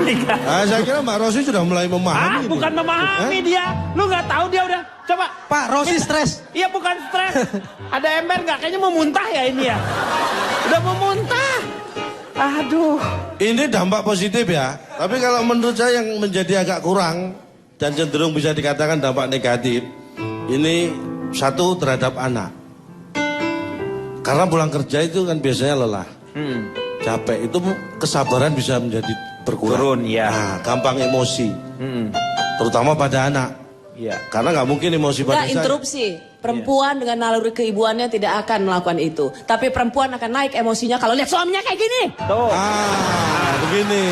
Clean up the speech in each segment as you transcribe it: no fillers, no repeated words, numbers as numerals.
menikah. Nah, saya kira Mbak Rosi sudah mulai memahami. Bukan memahami dia. Lu nggak tahu dia udah. Coba. Pak, Rosi stres. Iya bukan stres. Ada ember nggak? Kayaknya mau muntah ya ini ya. Udah mau muntah. Aduh. Ini dampak positif ya. Tapi kalau menurut saya yang menjadi agak kurang dan cenderung bisa dikatakan dampak negatif, ini satu terhadap anak. Karena pulang kerja itu kan biasanya lelah, capek, itu kesabaran bisa menjadi berkurang. Ya. Nah, gampang emosi, terutama pada anak. Iya. Karena nggak mungkin emosi pada saya. Interupsi. Perempuan dengan naluri keibuannya tidak akan melakukan itu. Tapi perempuan akan naik emosinya kalau lihat suaminya kayak gini. Tuh. Begini.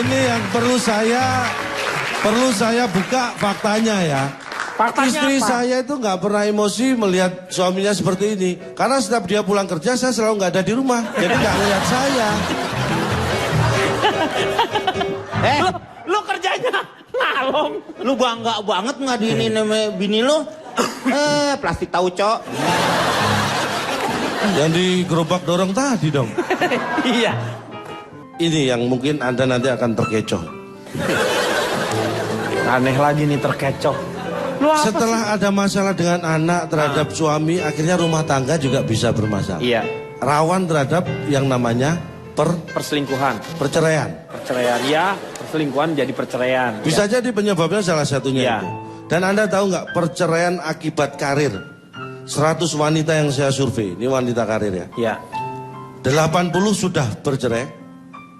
Ini yang perlu saya buka faktanya ya. Faktanya Istri apa? saya itu nggak pernah emosi melihat suaminya seperti ini. Karena setiap dia pulang kerja saya selalu nggak ada di rumah. Jadi nggak ngeliat saya. Lu kerjanya ngalong. Lu bangga banget ngadiinin sama bini lu. Plastik tahu, Cok. Yang digerobak dorong tadi dong. Iya. Ini yang mungkin Anda nanti akan terkecoh. Aneh lagi nih terkecoh. Lu apa Setelah sih? ada masalah dengan anak terhadap suami, akhirnya rumah tangga juga bisa bermasalah. Iya. Rawan terhadap yang namanya Perselingkuhan. perceraian. Perceraian. Ya. Perselingkuhan jadi perceraian. Bisa jadi penyebabnya salah satunya Iya. itu. Dan Anda tahu nggak perceraian akibat karir? 100 wanita yang saya survei, ini wanita karir ya. Iya. 80 sudah bercerai,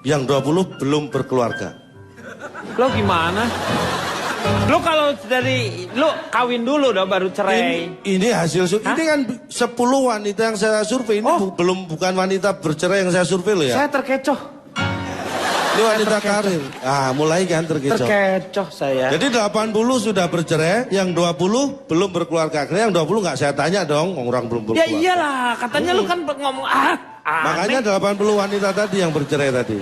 yang 20 belum berkeluarga. Lo gimana? Lo kalau dari lo kawin dulu dong baru cerai. Ini hasil ini kan 10 wanita yang saya survei, ini bukan wanita bercerai yang saya survei loh ya. Saya terkecoh. Ini wanita karir. Mulai kan terkecoh. Terkecoh saya. Jadi 80 sudah bercerai, yang 20 belum berkeluarga. Akhirnya yang 20 nggak saya tanya dong, orang belum berkeluarga. Ya iyalah, katanya lu kan ngomong Makanya 80 wanita tadi yang bercerai tadi.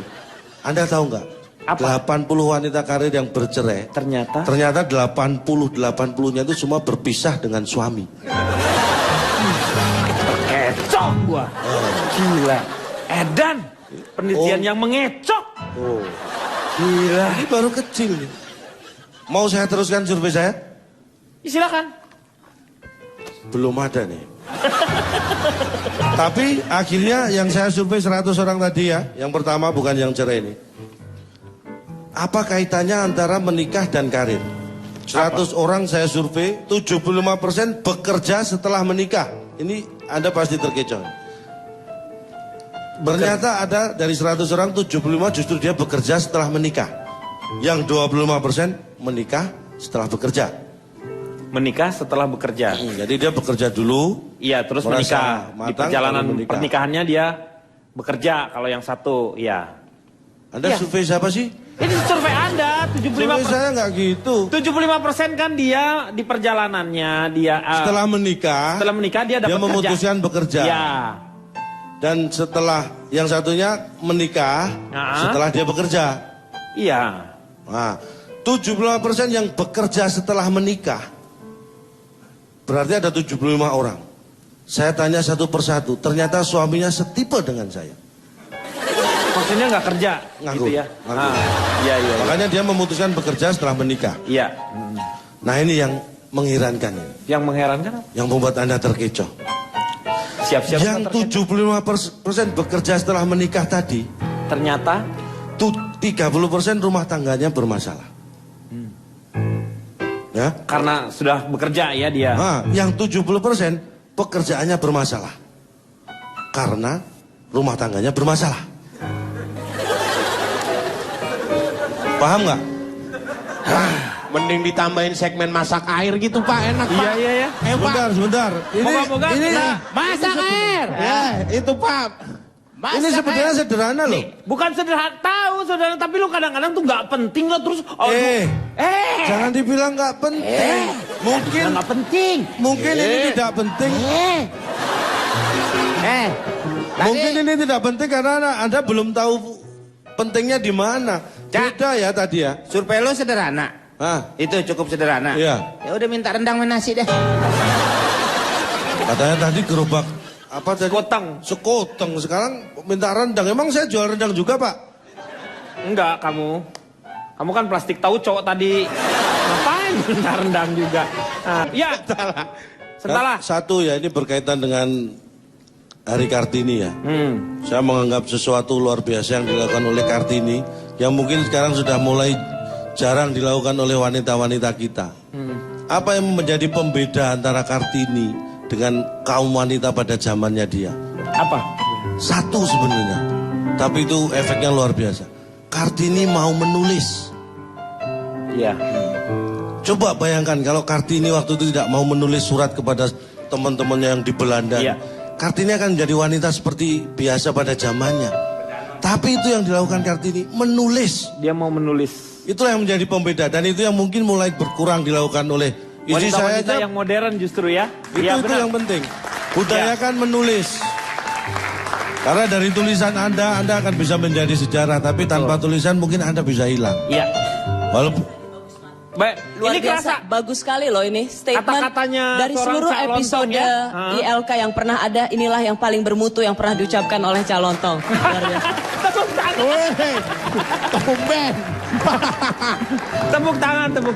Anda tahu nggak? Apa? 80 wanita karir yang bercerai. Ternyata 80-80-nya itu semua berpisah dengan suami. Terkecoh gua. Gila. Edan, penelitian yang mengecok. Gila. Ini baru kecil nih. Mau saya teruskan survei saya? Silakan. Belum ada nih. Tapi akhirnya yang saya survei 100 orang tadi ya, yang pertama bukan yang cerai ini. Apa kaitannya antara menikah dan karir? 100 orang saya survei, 75% bekerja setelah menikah. Ini Anda pasti terkecoh. Ternyata ada dari 100 orang 75 justru dia bekerja setelah menikah. Yang 25% menikah setelah bekerja. Menikah setelah bekerja. Jadi dia bekerja dulu. Iya, terus merasa menikah. Di matang, perjalanan baru menikah. pernikahannya dia bekerja. Kalau yang satu, ya. Anda Iya. survei siapa sih? Ini survei Anda, Survei 75%. saya nggak gitu. 75% kan dia di perjalanannya, dia Setelah menikah dia dapat memutuskan bekerja. Ya. Dan setelah yang satunya menikah, setelah dia bekerja. Iya. Nah, 75% yang bekerja setelah menikah. Berarti ada 75 orang. Saya tanya satu persatu, ternyata suaminya setipe dengan saya. Maksudnya nggak kerja, Nganggur, gitu ya? nganggur. Iya. Makanya dia memutuskan bekerja setelah menikah. Iya. Nah ini yang mengherankan ini. Yang mengherankan apa? Yang membuat Anda terkecoh. Siap-siap. Yang 75% bekerja setelah menikah tadi, ternyata 30% rumah tangganya bermasalah. Ya? Karena sudah bekerja ya dia. Yang 70% pekerjaannya bermasalah. Karena rumah tangganya bermasalah. Paham nggak? Mending ditambahin segmen masak air gitu, Pak. Enak, Pak. Iya. Sebentar. Moga-moga kita masak air. Ya, itu, Pak. Ini sebenarnya sederhana loh. bukan sederhana, tahu saudara, tapi lu kadang-kadang tuh nggak penting lo terus. Jangan dibilang nggak penting. Mungkin nggak penting. Mungkin ini tidak penting. Mungkin ini tidak penting karena Anda belum tahu pentingnya di mana. Beda ya tadi ya. Survei lo sederhana. Itu cukup sederhana. Iya. Ya udah minta rendang sama nasi deh. Katanya tadi gerobak apa tadi? Sekoteng. Sekoteng. Sekarang minta rendang. Emang saya jual rendang juga, Pak? Enggak, kamu. Kamu kan plastik tahu cowok tadi. Ngapain rendang juga? Nah, ya. Sentalah. Satu ya, ini berkaitan dengan Hari Kartini ya. Saya menganggap sesuatu luar biasa yang dilakukan oleh Kartini, yang mungkin sekarang sudah mulai jarang dilakukan oleh wanita-wanita kita. Apa yang menjadi pembeda antara Kartini dengan kaum wanita pada zamannya dia? Apa? Satu sebenarnya, tapi itu efeknya luar biasa. Kartini mau menulis. Iya. Coba bayangkan kalau Kartini waktu itu tidak mau menulis surat kepada teman-temannya yang di Belanda. Iya. Kartini akan menjadi wanita seperti biasa pada zamannya. Tapi itu yang dilakukan Kartini, menulis. Dia mau menulis. Itulah yang menjadi pembeda, dan itu yang mungkin mulai berkurang dilakukan oleh istri saya Wanita-wanita aja. yang modern justru ya. Itu yang penting. Budayakan menulis. Karena dari tulisan Anda akan bisa menjadi sejarah, tapi tanpa tulisan mungkin Anda bisa hilang. Iya. Walaupun Baik, Luar ini biasa, kerasa. bagus sekali loh ini statement Kata-katanya dari seorang seluruh Cak Lontong episode ya. ILK yang pernah ada, inilah yang paling bermutu yang pernah diucapkan oleh Cak Lontong. Luar biasa. Tepuk tangan. Tumben. Tepuk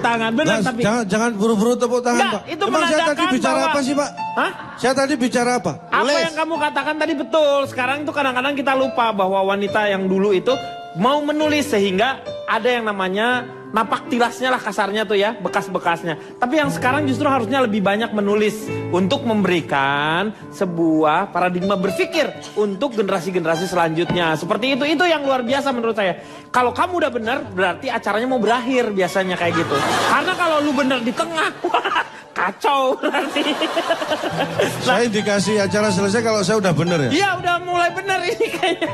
tangan. Benar Nah, tapi. jangan buru-buru tepuk tangan, Enggak, Pak. itu Emang saya tadi menandakan bicara bahwa- apa sih, Pak? Hah? Saya tadi bicara apa? Apa yang kamu katakan tadi betul. Sekarang itu kadang-kadang kita lupa bahwa wanita yang dulu itu mau menulis sehingga ada yang namanya napak tilasnya lah kasarnya tuh ya, bekas-bekasnya. Tapi yang sekarang justru harusnya lebih banyak menulis untuk memberikan sebuah paradigma berpikir untuk generasi-generasi selanjutnya. Seperti itu yang luar biasa menurut saya. Kalau kamu udah benar, berarti acaranya mau berakhir biasanya kayak gitu. Karena kalau lu benar di tengah, wah, kacau berarti. Saya dikasih acara selesai kalau saya udah bener ya? Iya udah mulai benar ini kayaknya.